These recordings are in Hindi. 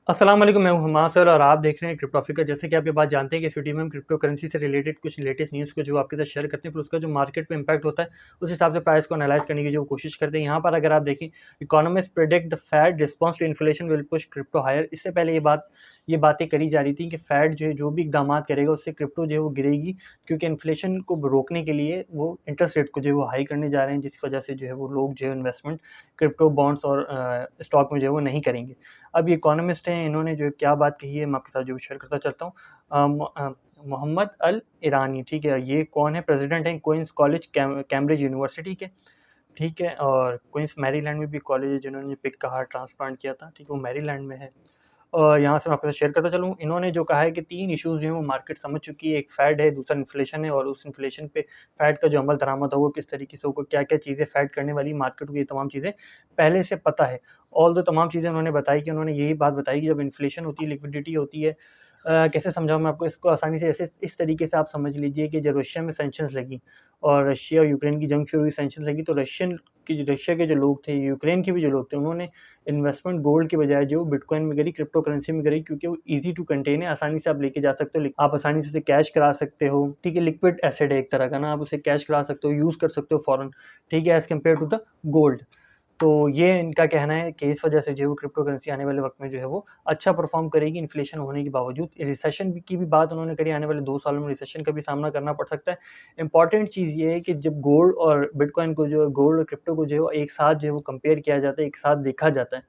अस्सलाम वालेकुम, मैं हूं हमास सर और आप देख रहे हैं क्रिप्टो अफ्रीका। जैसे कि आप ये बात जानते हैं कि इस वीडियो में हम क्रिप्टो करेंसी से रिलेटेड कुछ लेटेस्ट न्यूज़ को जो आपके साथ शेयर करते हैं, फिर उसका जो मार्केट पे इंपैक्ट होता है उस हिसाब से प्राइस को एनालाइज करने की जो कोशिश करते हैं। यहाँ पर अगर आप देखें, economist predict the Fed response to inflation will push crypto higher. इससे पहले ये बातें करी जा रही थी कि फेड जो है जो भी इकदाम करेगा उससे क्रिप्टो जो है वो गिरेगी, क्योंकि इन्फ्लेशन को रोकने के लिए वो इंटरेस्ट रेट को जो है वो हाई करने जा रहे हैं, जिस वजह से जो है वो लोग जो है इन्वेस्टमेंट क्रिप्टो बॉन्ड्स और स्टॉक में जो है वो नहीं करेंगे। अब ये इकोनॉमिस्ट हैं, इन्होंने जो क्या बात कही है मैं आपके साथ जो शेयर करता चलता हूँ। मोहम्मद अल ईरानी, ठीक है, ये कौन है? प्रेसिडेंट हैं क्वींस कॉलेज कैम्ब्रिज यूनिवर्सिटी के, ठीक है, और क्वींस मैरीलैंड में भी कॉलेज है जिन्होंने पिक का हार्ट ट्रांसप्लांट किया था, ठीक है, वो मैरीलैंड में है। यहाँ से मैं आपके साथ शेयर करता चलूँ। इन्होंने जो कहा है कि 3 इश्यूज़ जो हैं वो मार्केट समझ चुकी है। एक फ़ेड है, दूसरा इन्फ्लेशन है, और उस इन्फ्लेशन पे फ़ेड का जो अमल दरामद होगा, किस तरीके से होगा, क्या-क्या चीज़ें फ़ेड करने वाली, मार्केट को ये तमाम चीज़ें पहले से पता है। ऑल्दो तमाम चीज़ें उन्होंने बताई कि उन्होंने यही बात बताई कि जब इन्फ्लेशन होती है, लिक्विडिटी होती है, कैसे समझाऊँ मैं आपको इसको आसानी से? ऐसे इस तरीके से आप समझ लीजिए कि जब रशिया में सैंक्शंस लगी और रशिया और यूक्रेन की जंग शुरू हुई, सैंक्शंस लगी, तो रशिया के जो लोग थे, यूक्रेन के भी जो लोग थे, उन्होंने इन्वेस्टमेंट गोल्ड की बजाय जो बिटकॉइन में करी, क्रिप्टो करेंसी में करी, क्योंकि वो ईज़ी टू कंटेन है, आसानी से आप लेके जा सकते हो, आप आसानी से उसे कैश करा सकते हो, ठीक है, लिक्विड एसेट है एक तरह का ना, आप उसे कैश करा सकते हो, यूज़ कर सकते हो फ़ौरन, ठीक है, as compare to the gold. तो ये इनका कहना है कि इस वजह से जो है वो क्रिप्टो करेंसी आने वाले वक़्त में जो है वो अच्छा परफ़ॉर्म करेगी इन्फ्लेशन होने के बावजूद। रिसेशन की भी बात उन्होंने करी, आने वाले 2 सालों में रिसेशन का भी सामना करना पड़ सकता है। इम्पॉर्टेंट चीज़ ये है कि जब गोल्ड और बिटकॉइन को जो है, गोल्ड और क्रिप्टो को जो है एक साथ जो है वो कंपेयर किया जाता है, एक साथ देखा जाता है।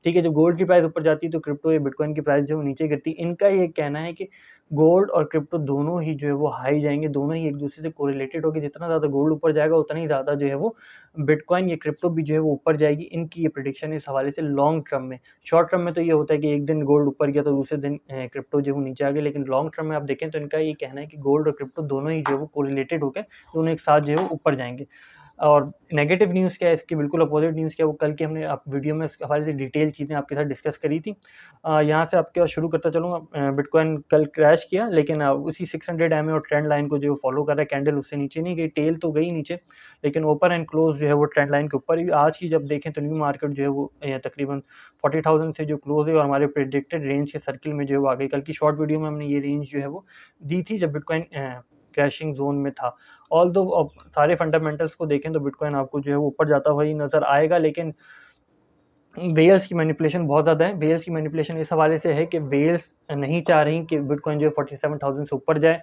ठीक है, जब गोल्ड की प्राइस ऊपर जाती है तो क्रिप्टो या बिटकॉइन की प्राइस जो है वो नीचे गिरती है। इनका ये कहना है कि गोल्ड और क्रिप्टो दोनों ही जो है वो हाई जाएँगे, दोनों ही एक-दूसरे से कोरिलेटेड होके, जितना ज़्यादा गोल्ड ऊपर जाएगा उतना ही ज़्यादा जो है वो बिटकॉइन या क्रिप्टो भी जो है वो ऊपर जाएगी। इनकी ये प्रेडिक्शन है इस हवाले से लॉन्ग टर्म में। शॉर्ट टर्म में तो ये होता है कि एक दिन गोल्ड ऊपर गया तो दूसरे दिन क्रिप्टो जो है वो नीचे आ गया, लेकिन लॉन्ग टर्म में आप देखें तो इनका ये कहना है कि गोल्ड और क्रिप्टो दोनों ही जो है वो कोरिलेटेड होके दोनों एक साथ जो है वो ऊपर जाएँगे। और नेगेटिव न्यूज़ क्या है, इसके बिल्कुल अपोज़िट न्यूज़ क्या है, वो कल की हमने आप वीडियो में इसके हवाले से डिटेल चीज़ें आपके साथ डिस्कस करी थी। यहाँ से आपके पास शुरू करता चलूँगा। बिटकॉइन कल क्रैश किया, लेकिन उसी 600 एमए और ट्रेंड लाइन को जो फॉलो कर रहा है, कैंडल उससे नीचे नहीं गई, टेल तो गई नीचे, लेकिन ओपन एंड क्लोज़ जो है वो ट्रेंड लाइन के ऊपर ही। आज की जब देखें तो न्यू मार्केट जो है वो तकरीबन 40,000 से जो क्लोज़ है और हमारे प्रेडिक्टेड रेंज के सर्किल में जो है वो आ गई। कल की शॉर्ट वीडियो में हमने ये रेंज जो है वो दी थी जब बिटकॉइन क्रैशिंग ज़ोन में था। ऑल्दो अब सारे फंडामेंटल्स को देखें तो बिटकॉइन आपको जो है वो ऊपर जाता हुआ ही नज़र आएगा, लेकिन वेल्स की मैनिपुलेशन बहुत ज़्यादा है। वेल्स की मैनिपुलेशन इस हवाले से है कि वेल्स नहीं चाह रही कि बिटकॉइन जो है 47,000 से ऊपर जाए,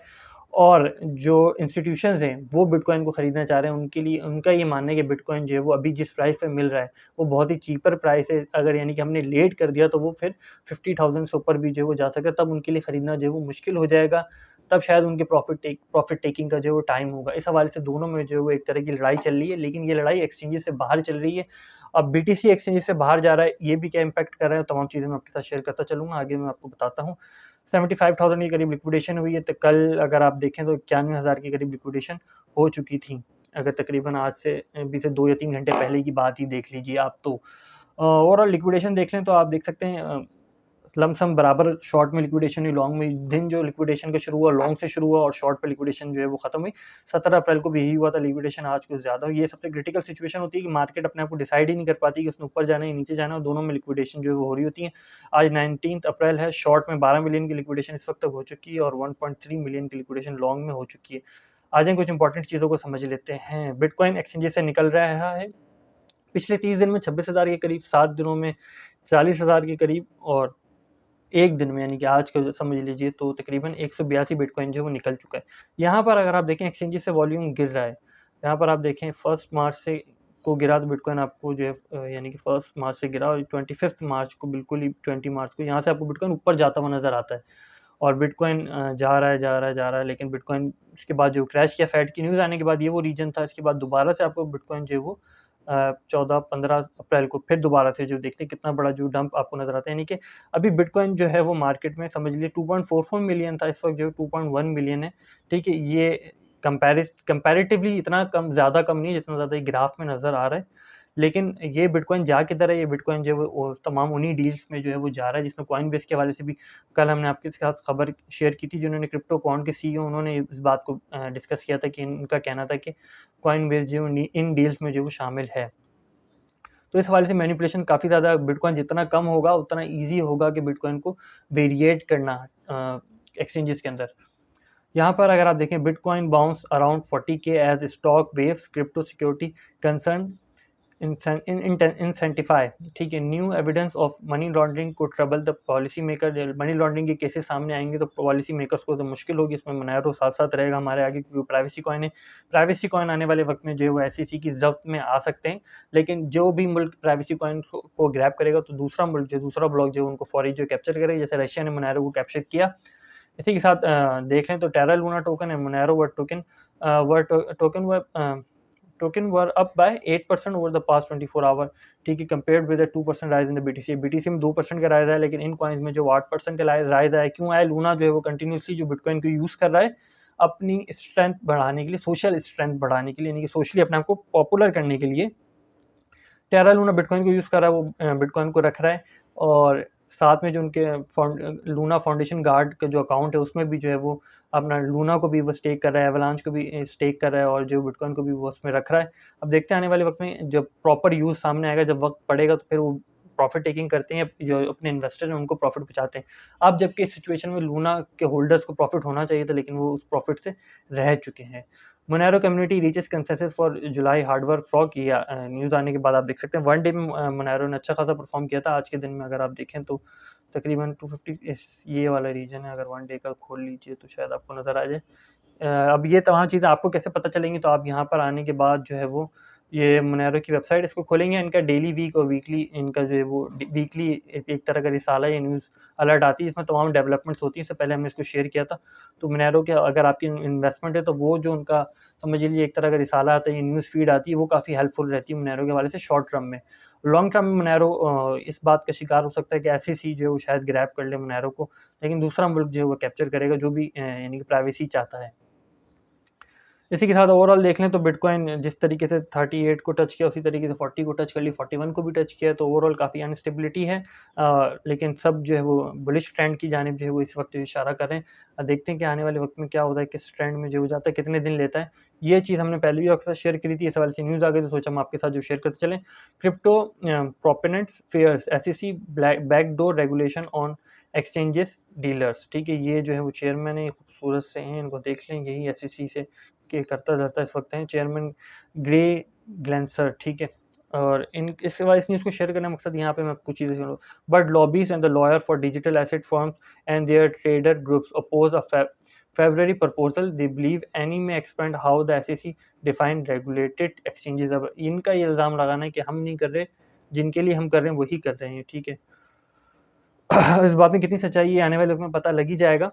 और जो इंस्टीट्यूशंस हैं वो बिटकॉइन को खरीदना चाह रहे हैं। उनके लिए उनका ये मानना है कि बिटकॉइन जो है वो अभी जिस प्राइस पे मिल रहा है वो बहुत ही चीपर प्राइस है। अगर यानी कि हमने लेट कर दिया तो वो फिर 50,000 से ऊपर भी जो है वो जा सकता है, तब उनके लिए खरीदना जो है वो मुश्किल हो जाएगा। तब शायद उनके प्रॉफिट टेकिंग का जो है वो टाइम होगा। इस हवाले से दोनों में जो है वो एक तरह की लड़ाई चल रही है, लेकिन ये लड़ाई एक्सचेंजेस से बाहर चल रही है। अब बीटीसी एक्सचेंजेस से बाहर जा रहा है, ये भी क्या इम्पैक्ट कर रहा है, तमाम चीज़ें मैं आपके साथ शेयर करता चलूँगा। आगे मैं आपको बताता हूँ। 75,000 के करीब लिक्विडेशन हुई है, तो कल अगर आप देखें तो 91,000 के करीब लिक्विडेशन हो चुकी थी। अगर तकरीबन आज से अभी से 2 या 3 घंटे पहले की बात ही देख लीजिए आप तो। ओवरऑल लिक्विडेशन देख लें तो आप देख सकते हैं, लमसम बराबर शॉर्ट में लिक्विडेशन हुई, लॉन्ग में। दिन जो लिक्विडेशन का शुरू हुआ लॉन्ग से शुरू हुआ और शॉर्ट पे लिक्विडेशन जो है वो खत्म हुई। 17 अप्रैल को भी यही हुआ था, लिक्विडेशन आज कुछ ज़्यादा हुई। ये सबसे क्रिटिकल सिचुएशन होती है कि मार्केट अपने आप को डिसाइड ही नहीं कर पाती कि उसने ऊपर जाना है या नीचे जाना है, और दोनों में लिक्विडेशन जो है वो हो रही होती है। आज 19 अप्रैल है, शॉर्ट में 12 मिलियन की लिक्विडेशन इस वक्त तक हो चुकी है और 1.3 मिलियन की लिक्विडेशन लॉन्ग में हो चुकी है। आज हम कुछ इंपॉर्टेंट चीज़ों को समझ लेते हैं। बिटकॉइन एक्सचेंजेस से निकल रहा है पिछले 30 दिन में 26,000 के करीब, 7 दिनों में 40,000 के करीब, और 1 दिन में यानी कि आज का समझ लीजिए तो तकरीबन 182 बिटकॉइन जो है वो निकल चुका है। यहाँ पर अगर आप देखें एक्सचेंजेस से वॉल्यूम गिर रहा है। यहाँ पर आप देखें 1 मार्च से को गिरा तो बिटकॉइन आपको जो है यानी कि 1 मार्च से गिरा, और 25 मार्च को बिल्कुल ही 20 मार्च को यहाँ से आपको बिटकॉइन ऊपर जाता हुआ नज़र आता है। और बिटकॉइन जा रहा है, जा रहा है, जा रहा है, लेकिन बिटकॉइन उसके बाद जो क्रैश किया फेड की न्यूज़ आने के बाद, ये वो रीजन था। इसके बाद दोबारा से आपको बिटकॉइन जो है वो 14-15 अप्रैल को फिर दोबारा से जो देखते हैं कितना बड़ा जो डंप आपको नज़र आता है, यानी कि अभी बिटकॉइन जो है वो मार्केट में समझ लीजिए 2.44 मिलियन था, इस वक्त जो है 2.1 मिलियन है। ठीक है, ये कंपैरेटिवली इतना कम, ज़्यादा कम नहीं है जितना ज़्यादा ये ग्राफ में नज़र आ रहा है। लेकिन ये बिटकॉइन जा किधर है? ये बिटकॉइन जो है वो तमाम उन्हीं डील्स में जो है वो जा रहा है, जिसमें कॉइनबेस के हवाले से भी कल हमने आपके साथ खबर शेयर की थी। जिन्होंने क्रिप्टो कॉइन के सीईओ, उन्होंने इस बात को डिस्कस किया था कि इनका कहना था कि कॉइनबेस जो इन डील्स में जो वो शामिल है। तो इस हवाले से मैनिपुलेशन काफ़ी ज़्यादा, बिटकॉइन जितना कम होगा उतना ईजी होगा कि बिटकॉइन को वेरिएट करना एक्सचेंजेस के अंदर। यहाँ पर अगर आप देखें, Bitcoin bounce around 40K as stock waves crypto security concern intensify, ठीक है, new evidence of money laundering को trouble the policy maker. Money laundering के केसेस सामने आएंगे तो पॉलिसी मेकर्स को तो मुश्किल होगी, इसमें मोनेरो साथ साथ रहेगा हमारे आगे, क्योंकि प्राइवेसी कॉइन है। प्राइवेसी कॉइन आने वाले वक्त में जो है वो SEC की जब्त में आ सकते हैं, लेकिन जो भी मुल्क प्राइवेसी कॉइन को ग्रैब करेगा तो दूसरा मुल्क जो दूसरा ब्लॉक जो उनको फौरी जो कैप्चर करेगा, जैसे रशिया ने मोनेरो को कैप्चर किया। इसी के साथ देखें तो टेरा लूना टोकन है, Monero were token were up by 8% over the past 24 hour, ठीक है, compared with 2% rise in the BTC में 2% का राइज है, लेकिन इन कॉइन्स में जो 8% का राइज है। क्यों आया? लूना जो है वो कंटिन्यूसली जो बिटकॉइन को यूज़ कर रहा है अपनी स्ट्रेंथ बढ़ाने के लिए, सोशल स्ट्रेंथ बढ़ाने के लिए, यानी कि सोशली अपने आप को पॉपुलर करने के लिए टेरा लूना बिटकॉइन को यूज़ कर रहा है, वो बिटकॉइन को रख रहा है। और साथ में जो उनके लूना फाउंडेशन गार्ड का जो अकाउंट है उसमें भी जो है वो अपना लूना को भी वो स्टेक कर रहा है, एवलांच को भी स्टेक कर रहा है, और जो बिटकॉइन को भी वो उसमें रख रहा है। अब देखते हैं आने वाले वक्त में जब प्रॉपर यूज़ सामने आएगा, जब वक्त पड़ेगा तो फिर वो प्रॉफिट टेकिंग करते हैं, जो अपने इन्वेस्टर हैं उनको प्रॉफिट पहुँचाते हैं। अब जबकि इस सिचुएशन में लूना के होल्डर्स को प्रॉफिट होना चाहिए था, लेकिन वो उस प्रॉफिट से रह चुके हैं। Monero community reaches consensus for July hard work frog, ये न्यूज़ आने के बाद आप देख सकते हैं 1 डे में मोनेरो ने अच्छा खासा परफॉर्म किया था। आज के दिन में अगर आप देखें तो तकरीबन 250 ये वाला रीजन है, अगर 1 डे का खोल लीजिए तो शायद आपको नज़र आ जाए। अब ये तमाम चीज़ें आपको कैसे पता चलेंगी, तो आप यहाँ पर आने के बाद जो है वो ये मोनेरो की वेबसाइट इसको खोलेंगे, इनका डेली, वीक और वीकली, इनका जो है वो वीकली एक तरह का रिसाला या न्यूज़ अलर्ट आती है, इसमें तमाम डेवलपमेंट्स होती हैं। इससे पहले हमने इसको शेयर किया था। तो मोनेरो के अगर आपकी इन्वेस्टमेंट है तो वो जो उनका समझ लीजिए एक तरह का रिसाला आता है, ये न्यूज़ फीड आती है, वो काफ़ी हेल्पफुल रहती है मोनेरो के हवाले से शॉर्ट टर्म में। लॉन्ग टर्म में मोनेरो इस बात का शिकार हो सकता है कि SEC जो है वो शायद ग्रैब कर ले मोनेरो को, लेकिन दूसरा मुल्क जो है वो कैप्चर करेगा, जो भी यानी कि प्राइवेसी चाहता है। इसी के साथ ओवरऑल देख लें तो बिटकॉइन जिस तरीके से 38 को टच किया, उसी तरीके से 40 को टच कर ली, 41 को भी टच किया, तो ओवरऑल काफ़ी अनस्टेबिलिटी है। लेकिन सब जो है वो बुलिश ट्रेंड की जानिब जो है वो इस वक्त इशारा कर रहे हैं। देखते हैं कि आने वाले वक्त में क्या होता है, किस ट्रेंड में जो हो जाता है, कितने दिन लेता है। ये चीज़ हमने पहले भी आपके साथ शेयर करी थी, इस सवाल से न्यूज़ आ गई तो सोचा हम आपके साथ जो शेयर करते चलें। Crypto proponents fears SEC backdoor regulation on exchanges dealers, ठीक है, ये जो है वो चेयरमैन है, खूबसूरत से हैं, इनको देख लें, यही SEC से के करता धरता इस वक्त हैं, चेयरमैन ग्रे ग्लेंसर, ठीक है। और इन इसके बाद इस न्यूज़ को शेयर करने का मकसद यहाँ पे मैं कुछ चीज़ें सुनो, but lobbies and the lawyer for digital asset firms and their trader groups oppose a February proposal, they believe any may expand how the SEC define regulated exchanges। अब इनका ये इल्ज़ाम लगाना है कि हम नहीं कर रहे, जिनके लिए हम कर रहे हैं वही कर रहे हैं, ठीक है। इस बात में कितनी सच्चाई है आने वाले वक्त में पता लग ही जाएगा,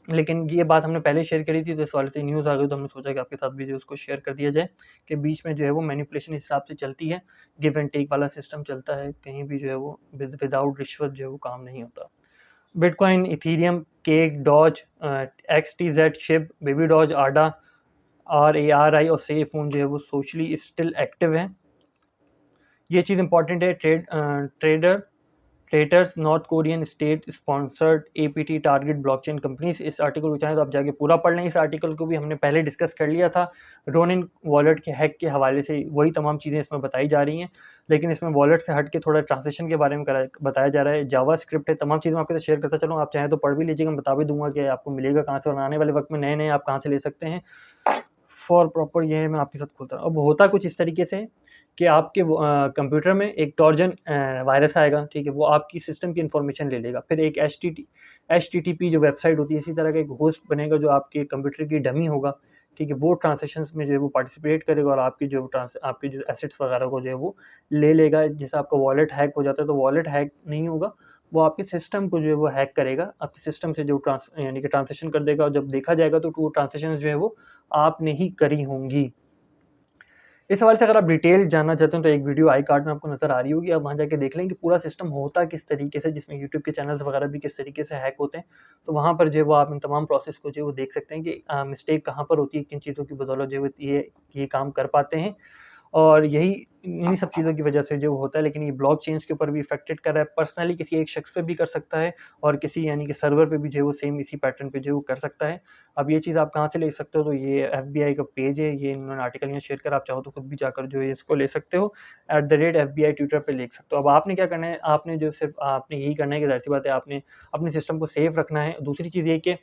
लेकिन ये बात हमने पहले शेयर करी थी, तो इस वाले से न्यूज़ आ गई तो हमने सोचा कि आपके साथ भी जो उसको शेयर कर दिया जाए कि बीच में जो है वो मैनिपुलेशन इस हिसाब से चलती है, गिव एंड टेक वाला सिस्टम चलता है, कहीं भी जो है वो विदाउट रिश्वत जो है वो काम नहीं होता। Bitcoin, Ethereum, cake, Doge, XTZ, Shib, baby Doge, Ada, RARI और सेफ मून जो है वो सोशली स्टिल एक्टिव हैं। ये चीज़ इंपॉर्टेंट है। Traders North Korean state sponsored APT target blockchain companies, इस आर्टिकल को चाहें तो आप जाके पूरा पढ़ लें। इस आर्टिकल को भी हमने पहले डिस्कस कर लिया था, रोनिन वॉलेट के हैक के हवाले से वही तमाम चीज़ें इसमें बताई जा रही हैं, लेकिन इसमें वॉलेट से हट के थोड़ा ट्रांजेक्शन के बारे में बताया जा रहा है। जावा स्क्रिप्ट है, तमाम चीज़ें आपके साथ शेयर करता चलूँ, आप चाहें तो पढ़ भी लीजिएगा, मैं बता भी दूंगा कि आपको मिलेगा कहाँ से और आने वाले वक्त में नए आप कहाँ से ले सकते हैं फॉर प्रॉपर। ये मैं आपके साथ खोलता हूँ। अब होता कुछ इस तरीके से कि आपके कंप्यूटर में एक टॉर्जन वायरस आएगा, ठीक है, वो आपकी सिस्टम की इन्फॉर्मेशन ले लेगा, फिर एक HTTP जो वेबसाइट होती है, इसी तरह का एक होस्ट बनेगा जो आपके कंप्यूटर की डमी होगा, ठीक है, वो ट्रांजेक्शंस में जो है वो पार्टिसिपेट करेगा और आपकी जो एसेट्स वगैरह को जो है वो ले लेगा। जैसे आपका वॉलेट हैक हो जाता है, तो वॉलेट हैक नहीं होगा, वो आपके सिस्टम को जो है वो हैक करेगा, आपके सिस्टम से जो यानी कि ट्रांजेक्शन कर देगा, और जब देखा जाएगा तो 2 ट्रांजेक्शन जो है वो आपने ही करी होंगी। इस हवाले से अगर आप डिटेल जानना चाहते हैं तो एक वीडियो आई कार्ड में आपको नज़र आ रही होगी, आप वहाँ जाके देख लें कि पूरा सिस्टम होता किस तरीके से, जिसमें यूट्यूब के चैनल्स वगैरह भी किस तरीके से हैक होते हैं। तो वहाँ पर जो है वो आप इन तमाम प्रोसेस को जो है वो देख सकते हैं कि मिस्टेक कहाँ पर होती है, किन चीज़ों की बदौलत जो है ये काम कर पाते हैं। और यही इन्हीं सब चीज़ों की वजह से जो होता है, लेकिन ये ब्लॉकचेन्स के ऊपर भी इफ़ेक्टेड कर रहा है। पर्सनली किसी एक शख्स पे भी कर सकता है और किसी यानी कि सर्वर पे भी जो है वो सेम इसी पैटर्न पे जो है वो कर सकता है। अब ये चीज़ आप कहाँ से ले सकते हो, तो ये एफबीआई का पेज है, ये इन्होंने आर्टिकल यहाँ शेयर करा, आप चाहो तो खुद भी जाकर जो है इसको ले सकते हो, @FBI ट्विटर पे लिख सकते हो। अब आपने क्या करना है, आपने जो सिर्फ़ आपने यही करना है कि ज़ाहिर-सी बात है आपने अपने सिस्टम को सेफ रखना है। दूसरी चीज़ ये कि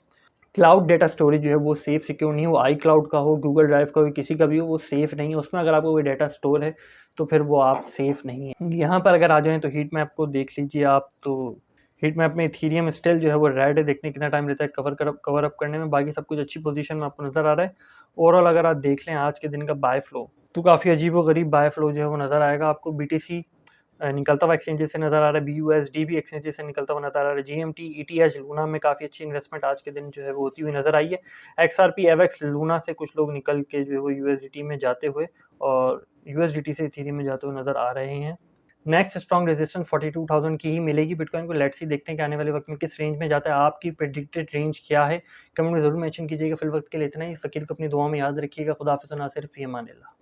क्लाउड डेटा स्टोरेज जो है वो सेफ सिक्योर नहीं है, वो iCloud का हो, गूगल ड्राइव का हो, किसी का भी हो, वो सेफ नहीं है। उसमें अगर आपका कोई डेटा स्टोर है, तो फिर वो आप सेफ नहीं है। यहाँ पर अगर आ जाएँ तो हीट मैप को देख लीजिए आप, तो हीट मैप में इथेरियम स्टिल जो है वो रेड है, देखने कितना टाइम लेता है कवर अप करने में, बाकी सब कुछ अच्छी पोज़ीशन में आपको नज़र आ रहा है। ओवरऑल अगर आप देख लें आज के दिन का बाय फ्लो, तो काफ़ी अजीबो-गरीब बाय फ्लो जो है वो नज़र आएगा आपको। बीटीसी निकलता हुआ एक्सचेंजेस से नज़र आ रहा है, BUSD भी एक्सचेंजेस से निकलता हुआ नज़र आ रहा है, GMT, ETH, लूना में काफ़ी अच्छी इन्वेस्टमेंट आज के दिन जो है वो होती हुई नज़र आई है। XRP, एवेक्स, लूना से कुछ लोग निकल के जो है वो USDT में जाते हुए और USDT से इथेरियम में जाते हुए नज़र आ रहे हैं। नेक्स्ट स्ट्रॉन्ग रेजिस्टेंस 42,000 की ही मिलेगी बिटकॉइन को। लेट्स सी, देखते हैं कि आने वाले वक्त में किस रेंज में जाता है। आपकी प्रेडिक्टेड रेंज क्या है, कमेंट में ज़रूर मेंशन कीजिएगा। फिल वक्त के लिए इतना ही। फ़कीर को अपनी दुआओं में याद रखिएगा। खुदा हाफ़िज़ व नासिर फ़ी अमान अल्लाह।